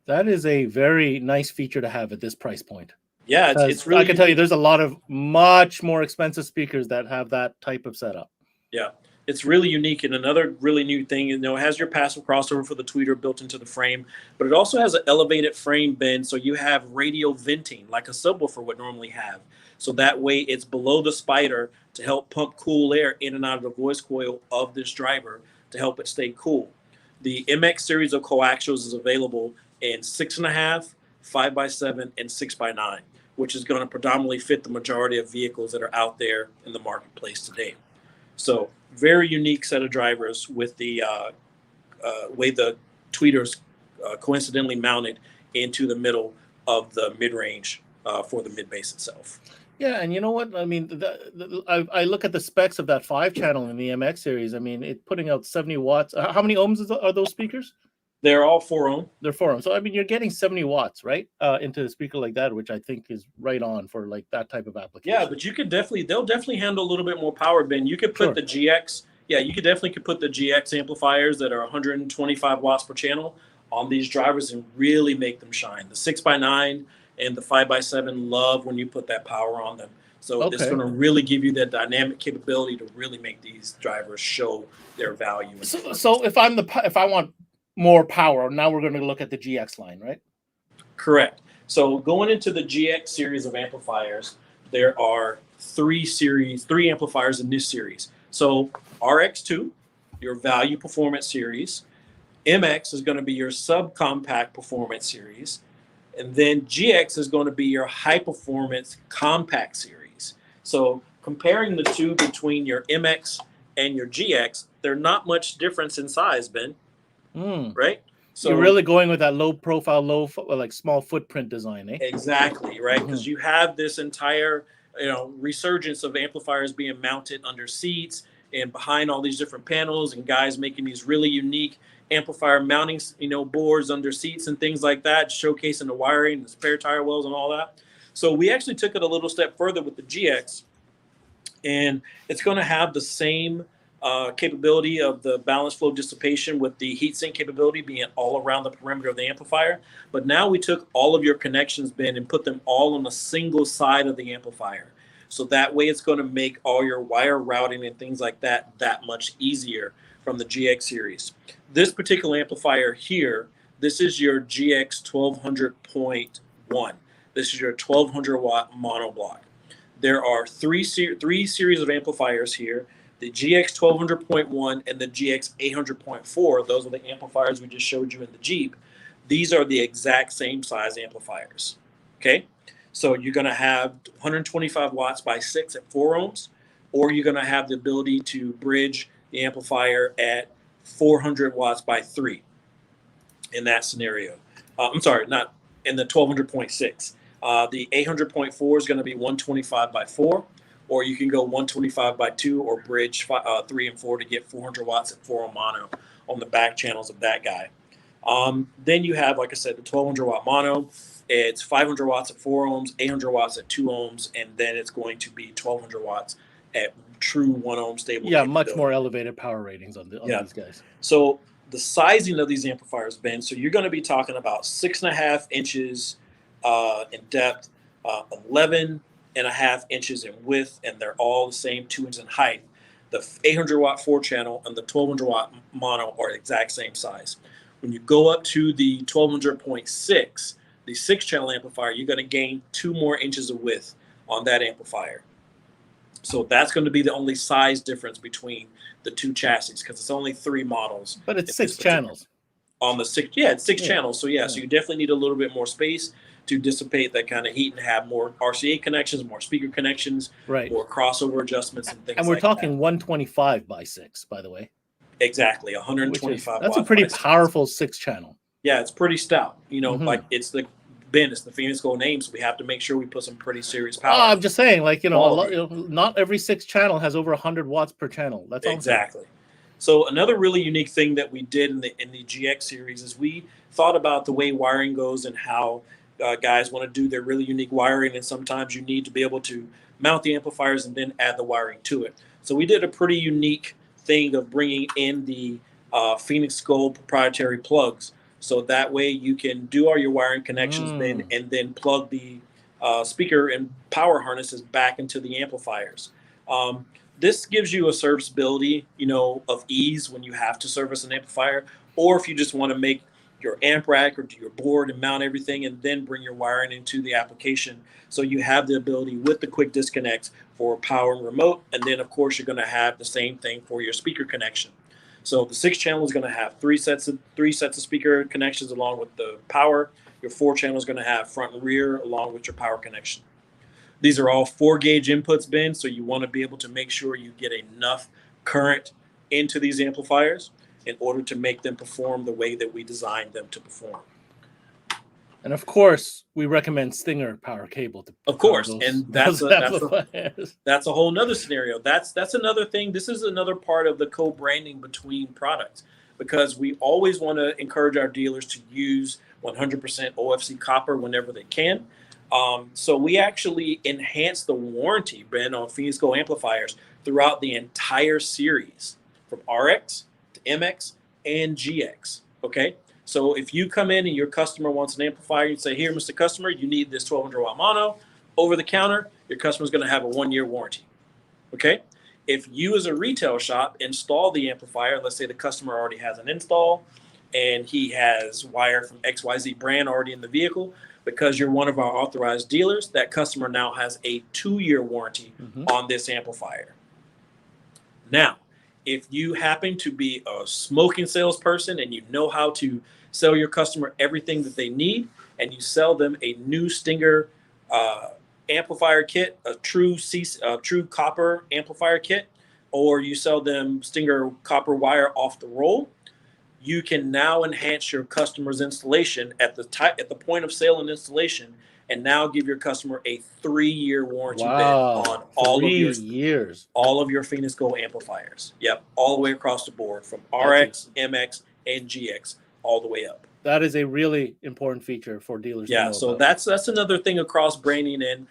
That is a very nice feature to have at this price point. Yeah, it's really. I can tell you, there's a lot of much more expensive speakers that have that type of setup. Yeah, it's really unique. And another really new thing, it has your passive crossover for the tweeter built into the frame, but it also has an elevated frame bend, so you have radial venting like a subwoofer would normally have. So that way it's below the spider to help pump cool air in and out of the voice coil of this driver to help it stay cool. The MX series of coaxials is available in 6.5, 5x7, and 6x9, which is going to predominantly fit the majority of vehicles that are out there in the marketplace today. So very unique set of drivers with the way the tweeters coincidentally mounted into the middle of the mid-range for the mid-bass itself. Yeah, and you know what? I mean, I look at the specs of that 5-channel in the MX series. I mean, it's putting out 70 watts. How many ohms are those speakers? They're all 4 ohm. They're 4 ohm. So, I mean, you're getting 70 watts, right? Into a speaker like that, which I think is right on for like that type of application. Yeah, but they'll definitely handle a little bit more power, Ben. You could put the GX, you could definitely put the GX amplifiers that are 125 watts per channel on these drivers and really make them shine. The 6x9 and the 5x7 love when you put that power on them. So it's going to really give you that dynamic capability to really make these drivers show their value. So if I want more power, now we're going to look at the GX line, right? Correct. So going into the GX series of amplifiers, there are three amplifiers in this series. So RX2, your value performance series. MX is going to be your subcompact performance series. And then GX is going to be your high performance compact series. So comparing the two between your MX and your GX, they're not much difference in size, Ben. Right? So you're really going with that low profile, like small footprint design, eh? Exactly, right? Because you have this entire, resurgence of amplifiers being mounted under seats and behind all these different panels, and guys making these really unique amplifier mounting, boards under seats and things like that, showcasing the wiring, the spare tire wells and all that. So we actually took it a little step further with the GX, and it's going to have the same capability of the balance flow dissipation with the heatsink capability being all around the perimeter of the amplifier. But now we took all of your connections, Ben, and put them all on a single side of the amplifier. So that way it's going to make all your wire routing and things like that much easier from the GX series. This particular amplifier here, this is your GX 1200.1. This is your 1200 watt monoblock. There are three series of amplifiers here. The GX 1200.1 and the GX 800.4, those are the amplifiers we just showed you in the Jeep. These are the exact same size amplifiers. Okay, so you're going to have 125 watts by 6 at 4 ohms, or you're going to have the ability to bridge the amplifier at 400 watts by 3 in that scenario. I'm sorry, not in the 1200.6. The 800.4 is going to be 125 by 4, or you can go 125 by 2 or bridge 3 and 4 to get 400 watts at 4 ohm mono on the back channels of that guy. Then you have, like I said, the 1200 watt mono. It's 500 watts at 4 ohms, 800 watts at 2 ohms, and then it's going to be 1200 watts at true 1 ohm stable. Yeah, much more elevated power ratings on these guys. So the sizing of these amplifiers, Ben, so you're going to be talking about 6.5 inches in depth, 11.5 inches in width, and they're all the same 2 inches in height. The 800 watt 4-channel and the 1200 watt mono are the exact same size. When you go up to the 1200.6, the 6-channel amplifier, you're going to gain 2 more inches of width on that amplifier. So that's going to be the only size difference between the two chassis, because it's only 3 models. But it's 6 channels. On the 6, it's 6 channels. So so you definitely need a little bit more space to dissipate that kind of heat and have more RCA connections, more speaker connections, more crossover adjustments and things. And we're talking 125 by 6, by the way. Exactly, 125. That's a pretty powerful 6-channel. Yeah, it's pretty stout. You know, like it's the Phoenix Gold name, so we have to make sure we put some pretty serious power. I'm just saying, like, not every 6-channel has over 100 watts per channel. That's exactly. So another really unique thing that we did in the GX series is we thought about the way wiring goes and how guys want to do their really unique wiring, and sometimes you need to be able to mount the amplifiers and then add the wiring to it. So we did a pretty unique thing of bringing in the Phoenix Gold proprietary plugs. So that way you can do all your wiring connections and then plug the speaker and power harnesses back into the amplifiers. This gives you a serviceability, of ease when you have to service an amplifier, or if you just want to make your amp rack or do your board and mount everything and then bring your wiring into the application. So you have the ability with the quick disconnects for power and remote. And then of course you're going to have the same thing for your speaker connection. So the 6-channel is going to have three sets of speaker connections along with the power. Your 4-channel is going to have front and rear along with your power connection. These are all 4-gauge inputs, Ben, so you want to be able to make sure you get enough current into these amplifiers in order to make them perform the way that we designed them to perform. And of course, we recommend Stinger power cable. Of course, and that's a whole nother scenario. That's another thing. This is another part of the co-branding between products, because we always want to encourage our dealers to use 100% OFC copper whenever they can. So we actually enhance the warranty, Ben, on Phoenix Gold amplifiers throughout the entire series, from RX to MX and GX. Okay. So if you come in and your customer wants an amplifier, you say, here, Mr. Customer, you need this 1200 watt mono over the counter. Your customer's going to have a 1-year warranty. Okay. If you as a retail shop install the amplifier, let's say the customer already has an install and he has wire from XYZ brand already in the vehicle, because you're one of our authorized dealers, that customer now has a 2-year warranty on this amplifier. Now, if you happen to be a smoking salesperson and you know how to sell your customer everything that they need, and you sell them a new Stinger amplifier kit, a true copper amplifier kit, or you sell them Stinger copper wire off the roll, you can now enhance your customer's installation at the point of sale and installation, and now give your customer a 3-year warranty on all of your Phoenix Gold amplifiers. Yep, all the way across the board, from RX, MX, and GX, all the way up. That is a really important feature for dealers. Yeah, so that's another thing across branding, and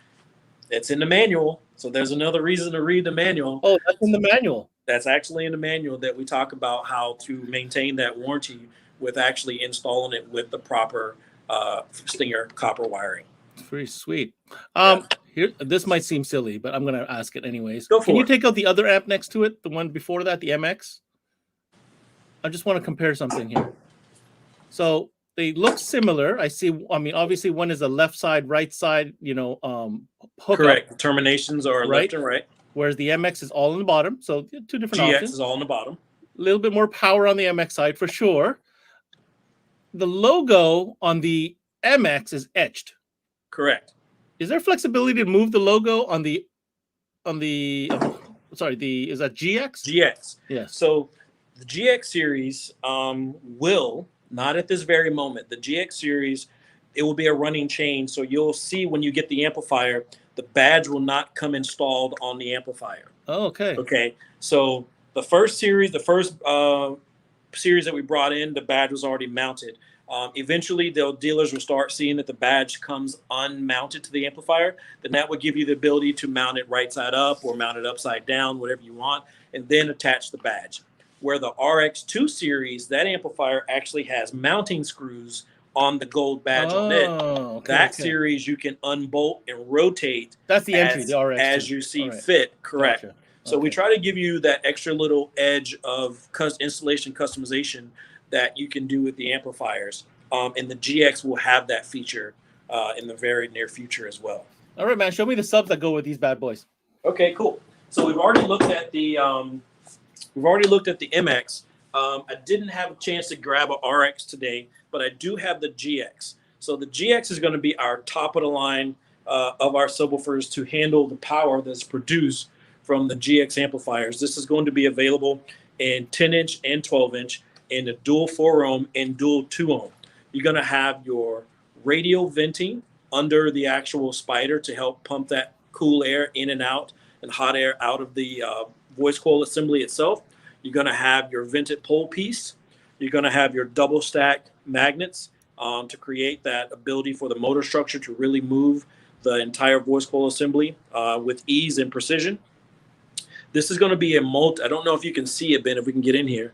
it's in the manual. So there's another reason to read the manual. Oh, that's in the manual. That's actually in the manual, that we talk about how to maintain that warranty with actually installing it with the proper Stinger copper wiring. Pretty sweet. Here, this might seem silly, but I'm going to ask it anyways. Go for it. Can you take out the other amp next to it, the one before that, the MX? I just want to compare something here. So they look similar. I mean, obviously one is a left side, right side, hookup. Correct. Terminations are left and right. whereas the MX is all on the bottom. So two different GX options. is all on the bottom. A little bit more power on the MX side for sure. The logo on the MX is etched. Correct. Is there flexibility to move the logo on the is that GX? GX. Yes. So the GX series will, not at this very moment, the GX series, it will be a running chain. So you'll see when you get the amplifier, the badge will not come installed on the amplifier. Oh, okay. Okay. So the first series that we brought in, the badge was already mounted. Eventually, the dealers will start seeing that the badge comes unmounted to the amplifier. Then that would give you the ability to mount it right side up or mount it upside down, whatever you want, and then attach the badge. Where the RX2 series, that amplifier actually has mounting screws on the gold badge on it. Okay, that series you can unbolt and rotate. That's the entry, the RX2. As you see fit. Correct. Gotcha. So we try to give you that extra little edge of installation customization that you can do with the amplifiers. And the GX will have that feature in the very near future as well. All right, man. Show me the subs that go with these bad boys. Okay, cool. So we've already looked at the MX. I didn't have a chance to grab a RX today, but I do have the GX. So the GX is going to be our top of the line of our subwoofers to handle the power that's produced from the GX amplifiers. This is going to be available in 10-inch and 12-inch in the dual 4-ohm and dual 2-ohm. You're going to have your radial venting under the actual spider to help pump that cool air in and out and hot air out of the voice coil assembly itself. You're going to have your vented pole piece. You're going to have your double stack magnets to create that ability for the motor structure to really move the entire voice coil assembly with ease and precision. This is going to be I don't know if you can see it, Ben, if we can get in here.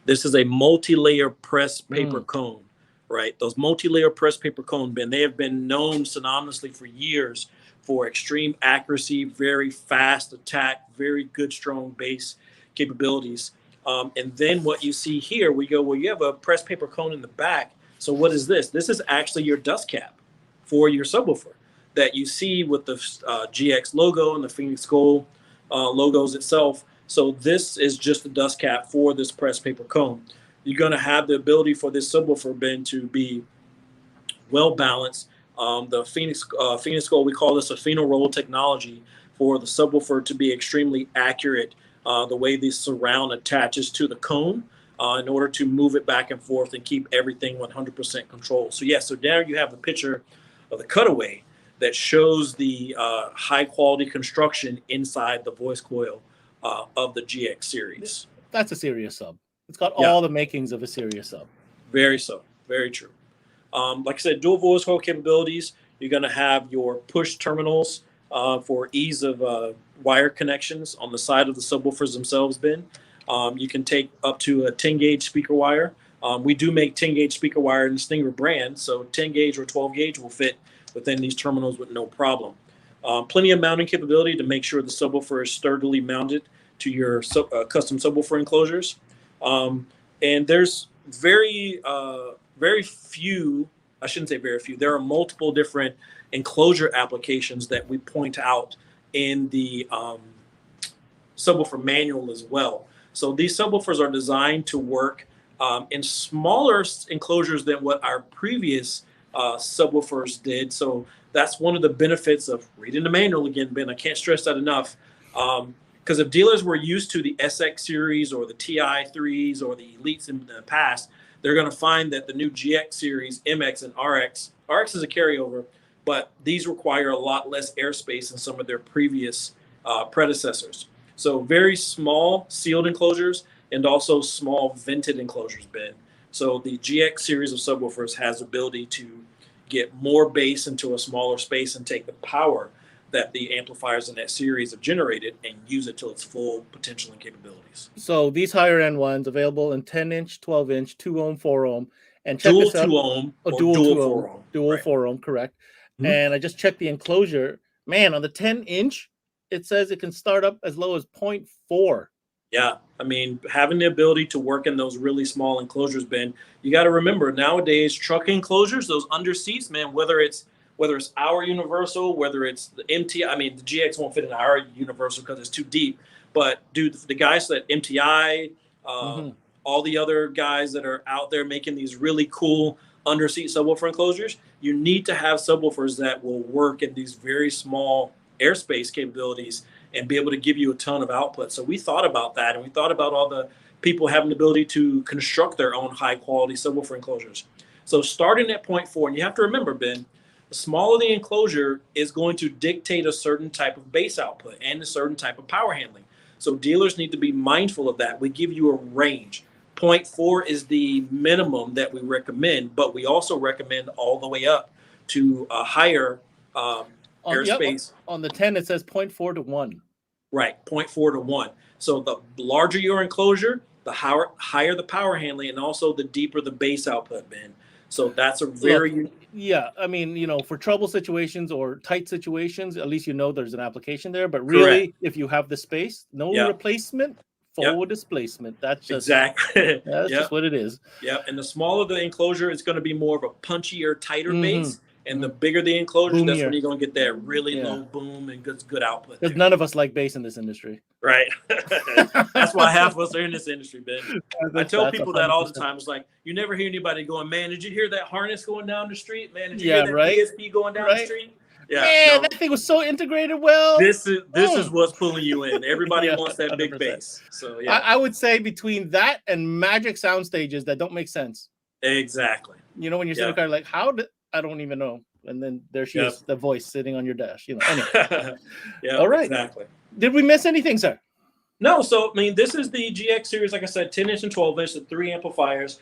This is a multi-layer pressed paper cone, right? Those multi-layer pressed paper cone, Ben, they have been known synonymously for years for extreme accuracy, very fast attack, very good, strong bass capabilities. And then what you see here, we go, well, you have a pressed paper cone in the back. So what is this? This is actually your dust cap for your subwoofer that you see with the GX logo and the Phoenix Gold logos itself. So this is just the dust cap for this pressed paper cone. You're going to have the ability for this subwoofer, Ben, to be well balanced. The Phoenix Gold, we call this a phenol roll technology for the subwoofer to be extremely accurate. The way the surround attaches to the cone in order to move it back and forth and keep everything 100% controlled. So so there you have the picture of the cutaway that shows the high quality construction inside the voice coil of the GX series. That's a serious sub. It's got all the makings of a serious sub. Very so. Very true. Like I said, dual voice coil capabilities. You're going to have your push terminals for ease of wire connections on the side of the subwoofers themselves, Ben. You can take up to a 10-gauge speaker wire. We do make 10-gauge speaker wire in the Stinger brand, so 10-gauge or 12-gauge will fit within these terminals with no problem. Plenty of mounting capability to make sure the subwoofer is sturdily mounted to your custom subwoofer enclosures. And there's very few, I shouldn't say very few, there are multiple different enclosure applications that we point out in the subwoofer manual as well. So these subwoofers are designed to work in smaller enclosures than what our previous subwoofers did. So that's one of the benefits of reading the manual again, Ben. I can't stress that enough. Because if dealers were used to the SX series or the TI3s or the Elites in the past, they're going to find that the new GX series, MX and RX is a carryover, but these require a lot less airspace than some of their previous predecessors. So very small sealed enclosures and also small vented enclosures, Ben. So the GX series of subwoofers has the ability to get more bass into a smaller space and take the power that the amplifiers in that series have generated and use it to its full potential and capabilities. So these higher end ones available in 10-inch, 12-inch, 2-ohm, 4-ohm, and check dual this out. 2-ohm or dual 4-ohm. Dual 4-ohm, correct. Mm-hmm. And I just checked the enclosure. Man, on the 10-inch, it says it can start up as low as 0.4. Yeah, I mean, having the ability to work in those really small enclosures, Ben, you got to remember nowadays truck enclosures, those under seats, man, whether it's whether it's our universal, whether it's the MTI. I mean, the GX won't fit in our universal because it's too deep. But dude, the guys that MTI, all the other guys that are out there making these really cool underseat subwoofer enclosures, you need to have subwoofers that will work in these very small airspace capabilities and be able to give you a ton of output. So we thought about that, and we thought about all the people having the ability to construct their own high quality subwoofer enclosures. So starting at 0.4, and you have to remember, Ben, the smaller the enclosure is going to dictate a certain type of bass output and a certain type of power handling. So dealers need to be mindful of that. We give you a range. 0.4 is the minimum that we recommend, but we also recommend all the way up to a higher airspace. On the 10, it says 0.4 to 1. Right, 0.4 to 1. So the larger your enclosure, the higher the power handling, and also the deeper the bass output, Ben. So that's a very... Yeah, I mean, you know, for trouble situations or tight situations, at least you know there's an application there. But really, correct, if you have the space, no replacement, forward displacement. That's just exactly that's just what it is. Yeah, and the smaller the enclosure, it's going to be more of a punchier, tighter bass. And the bigger the enclosure, boomier, that's when you're going to get that really low boom and good output. Because none of us like bass in this industry. Right. That's why half of us are in this industry, Ben. I tell people that all the time. It's like, you never hear anybody going, man, did you hear that harness going down the street? Man, did you hear that PSP going down the street? Yeah, man, that thing was so integrated well. This is what's pulling you in. Everybody wants that 100%. Big bass. So yeah. I would say between that and magic sound stages that don't make sense. Exactly. You know, when you're sitting there like, how did... I don't even know. And then there she is, the voice sitting on your dash. You know. Anyway. All right. Exactly. Did we miss anything, sir? No. So I mean, this is the GX series. Like I said, 10-inch and 12-inch, the 3 amplifiers.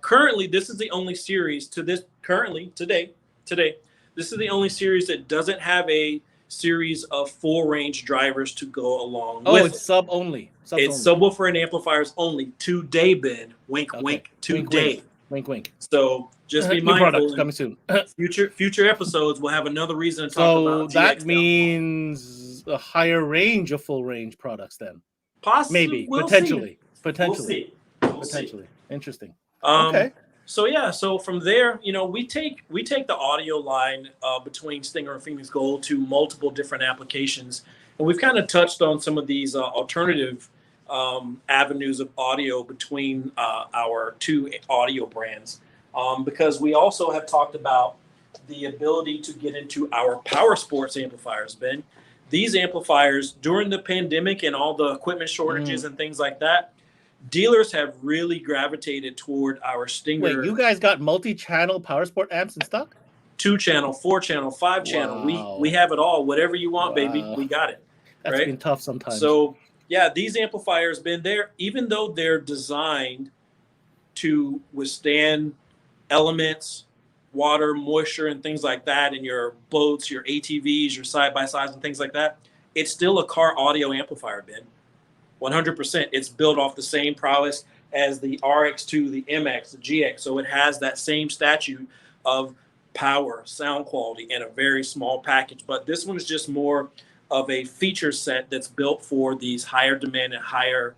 Currently, this is the only series today. This is the only series that doesn't have a series of full range drivers to go along with. Oh, it's sub only. It's subwoofer and amplifiers only today, Ben. Wink, wink. Today. Wink, wink. So just be mindful. Coming soon. future episodes, we'll have another reason to talk about. So that means a higher range of full range products then. Possibly. Maybe. Potentially. We'll see. Potentially. Interesting. Okay. So from there, you know, we take the audio line between Stinger and Phoenix Gold to multiple different applications, and we've kind of touched on some of these alternative avenues of audio between our two audio brands, because we also have talked about the ability to get into our power sports amplifiers, Ben. These amplifiers during the pandemic and all the equipment shortages and things like that, dealers have really gravitated toward our Stinger. Wait, you guys got multi-channel power sport amps in stock? 2-channel, 4-channel, 5-channel. Wow. We have it all. Whatever you want, baby, we got it. That's been tough sometimes. So yeah, these amplifiers, Ben, even though they're designed to withstand elements, water, moisture, and things like that in your boats, your ATVs, your side-by-sides, and things like that, it's still a car audio amplifier, Ben. 100%. It's built off the same prowess as the RX2, the MX, the GX. So it has that same statute of power, sound quality, and a very small package. But this one is just more of a feature set that's built for these higher demand and higher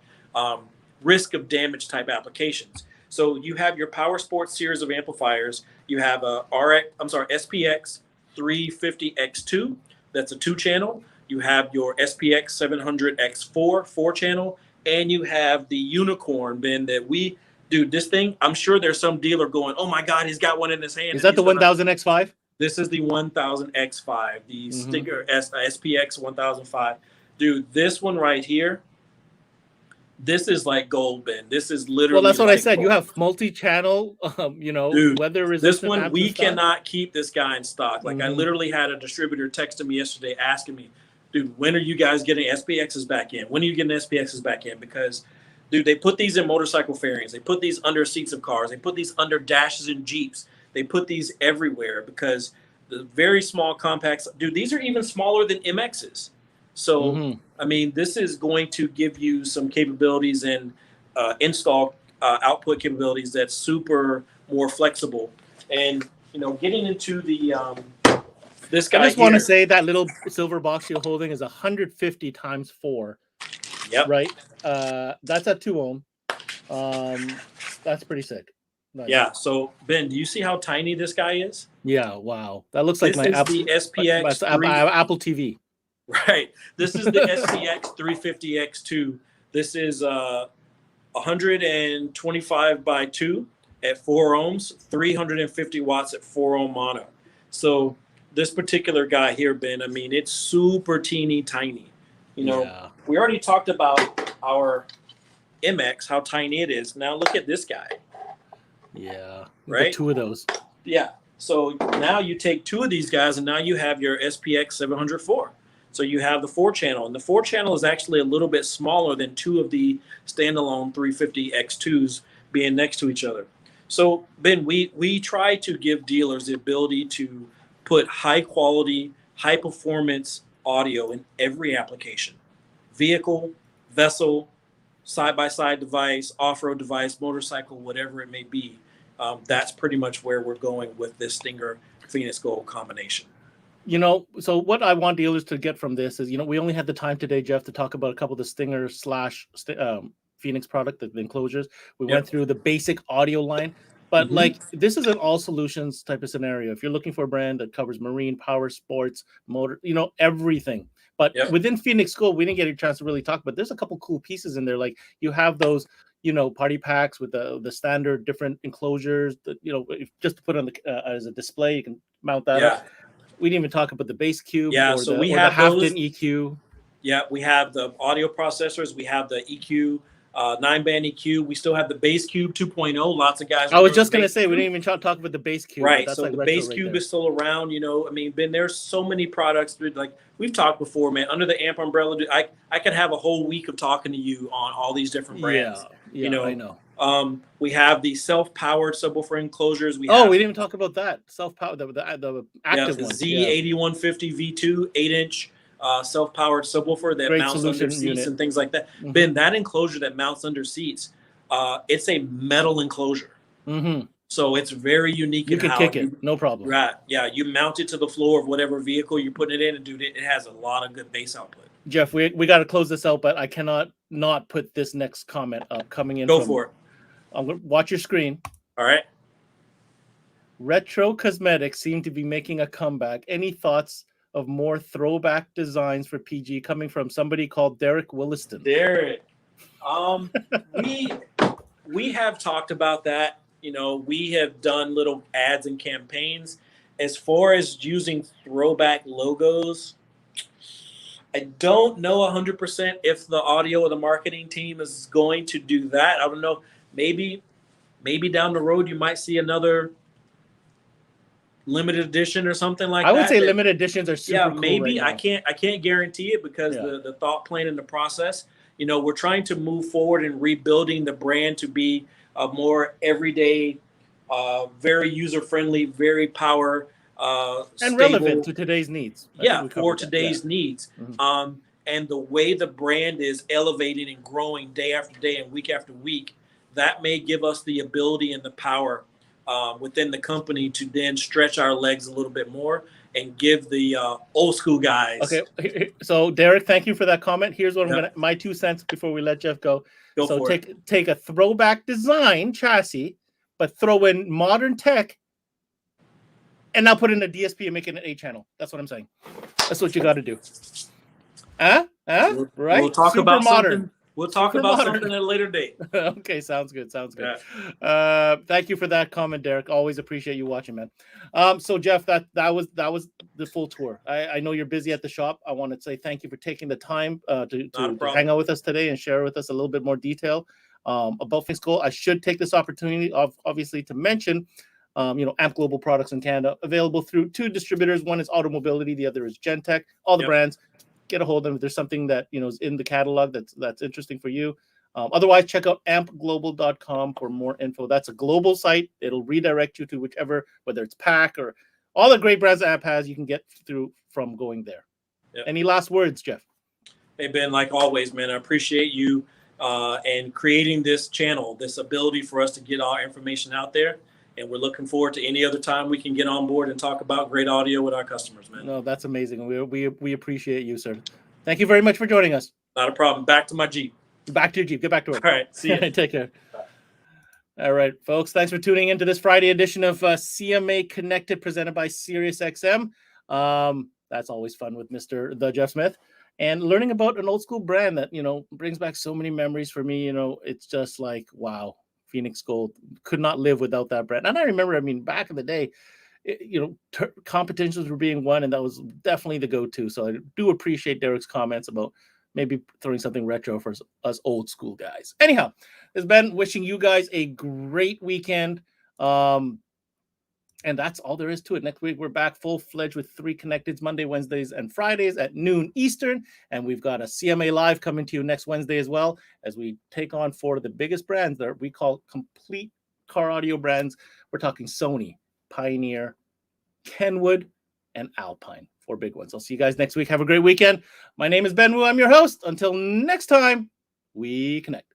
risk of damage type applications. So you have your Power Sports series of amplifiers. You have a SPX 350X2. That's a 2-channel. You have your SPX 700X4 4-channel, and you have the Unicorn, Ben, this thing, I'm sure there's some dealer going, oh my God, he's got one in his hand. Is that the 1000X5? This is the 1000X5, the Stinger SPX 1005. Dude, this one right here, this is like gold, Ben. This is literally. Well, that's what like I said. gold. You have multi-channel, Dude, weather resistant. This one, we cannot keep this guy in stock. Like I literally had a distributor text me yesterday asking me, dude, when are you guys getting SPXs back in? When are you getting SPXs back in? Because, dude, they put these in motorcycle fairings. They put these under seats of cars. They put these under dashes in Jeeps. They put these everywhere because the very small compacts, dude, these are even smaller than MXs. So, I mean, this is going to give you some capabilities and install output capabilities that's super more flexible. And, you know, getting into the this guy I just want to say that little silver box you're holding is 150 times 4. Yep. Right? That's at 2 ohm. That's pretty sick. Nice. Yeah. So Ben, do you see how tiny this guy is? Yeah. Wow. That looks like This my is Apple, the SPX Apple TV. Right. This is the SPX 350X2. This is 125 by 2 at 4 ohms, 350 watts at 4 ohm mono. So this particular guy here, Ben, I mean, it's super teeny tiny. You know, Yeah. we already talked about our MX, how tiny it is. Now look at this guy. Yeah. Right? 2 of those. Yeah. So now you take 2 of these guys, and now you have your SPX 704. So you have the 4-channel, and the 4-channel is actually a little bit smaller than 2 of the standalone 350X2s being next to each other. So Ben, we try to give dealers the ability to put high quality, high performance audio in every application: vehicle, vessel, side-by-side device, off-road device, motorcycle, whatever it may be. That's pretty much where we're going with this Stinger Phoenix Gold combination. You know, so what I want dealers to get from this is, you know, we only had the time today, Jeff, to talk about a couple of the Stinger / Phoenix product, the enclosures. We went through the basic audio line, but like this is an all solutions type of scenario. If you're looking for a brand that covers marine, power, sports, motor, you know, everything. But within Phoenix Gold, we didn't get a chance to really talk, but there's a couple cool pieces in there. Like you have those, you know, party packs with the standard different enclosures that, you know, just to put on the as a display, you can mount that up. We didn't even talk about the bass cube or so the half-din EQ. Yeah, we have the audio processors. We have the EQ, 9-band EQ. We still have the bass cube 2.0. Lots of guys. I was just going to say, we didn't even talk about the bass cube. Right, that's so like the bass cube is still around. You know, I mean, Ben, there's so many products. Like we've talked before, man, under the AMP umbrella, I could have a whole week of talking to you on all these different brands. Yeah, you know, I know. We have the self-powered subwoofer enclosures. We didn't even talk about that. Self-powered, the active the one. Z8150 V2 8-inch self-powered subwoofer that mounts under seats and things like that. Ben, that enclosure that mounts under seats, it's a metal enclosure. So it's very unique. You can kick it, no problem. Right. Yeah, you mount it to the floor of whatever vehicle you're putting it in, and dude, it has a lot of good bass output. Jeff, we got to close this out, but I cannot not put this next comment up coming in. Go for it. I'm going to watch your screen. All right. Retro cosmetics seem to be making a comeback. Any thoughts of more throwback designs for PG coming from somebody called Derek Williston? Derek, we have talked about that. You know, we have done little ads and campaigns. As far as using throwback logos, I don't know 100% if the audio or the marketing team is going to do that. I don't know. Maybe down the road you might see another limited edition or something like that. I would say limited editions are super cool. Maybe right I can't guarantee it because the thought plan and the process. You know, we're trying to move forward in rebuilding the brand to be a more everyday, very user friendly, very power and stable, relevant to today's needs. For today's needs. And the way the brand is elevating and growing day after day and week after week, that may give us the ability and the power within the company to then stretch our legs a little bit more and give the old school guys. Okay, so Derek, thank you for that comment. Here's what I'm gonna my 2 cents before we let Jeff go. So take a throwback design chassis, but throw in modern tech, and now put in a DSP and make it an 8-channel. That's what I'm saying. That's what you got to do. Right? We'll talk Super about modern. something. We'll talk about something at a later date. Okay, sounds good. Yeah. Thank you for that comment, Derek. Always appreciate you watching, man. So Jeff, that was the full tour. I know you're busy at the shop. I want to say thank you for taking the time to hang out with us today and share with us a little bit more detail about Phoenix Gold. I should take this opportunity obviously to mention AAMP Global products in Canada, available through 2 distributors. One is Automobility, the other is Gentech. All the brands. Get a hold of them if there's something that is in the catalog that's interesting for you. Otherwise, check out ampglobal.com for more info. That's a global site. It'll redirect you to whichever, whether it's PAC or all the great brands that AMP has, you can get through from going there. Any last words, Jeff? Hey, Ben, like always, man, I appreciate you and creating this channel, this ability for us to get our information out there. And we're looking forward to any other time we can get on board and talk about great audio with our customers, man. No, that's amazing. We appreciate you, sir. Thank you very much for joining us. Not a problem. Back to my Jeep. Back to your Jeep. Get back to it. All right. See you. Take care. Bye. All right, folks. Thanks for tuning into this Friday edition of CMA Connected, presented by SiriusXM. That's always fun with Mr. The Jeff Smith, and learning about an old school brand that, you know, brings back so many memories for me. You know, it's just like, wow, Phoenix Gold could not live without that brand. And I remember, I mean, back in the day, competitions were being won, and that was definitely the go-to. So I do appreciate Derek's comments about maybe throwing something retro for us old school guys. Anyhow, this has been wishing you guys a great weekend. And that's all there is to it. Next week, we're back full-fledged with 3 Connecteds, Monday, Wednesdays, and Fridays at noon Eastern. And we've got a CMA Live coming to you next Wednesday as well, as we take on 4 of the biggest brands that we call complete car audio brands. We're talking Sony, Pioneer, Kenwood, and Alpine. 4 big ones. I'll see you guys next week. Have a great weekend. My name is Ben Wu. I'm your host. Until next time, we connect.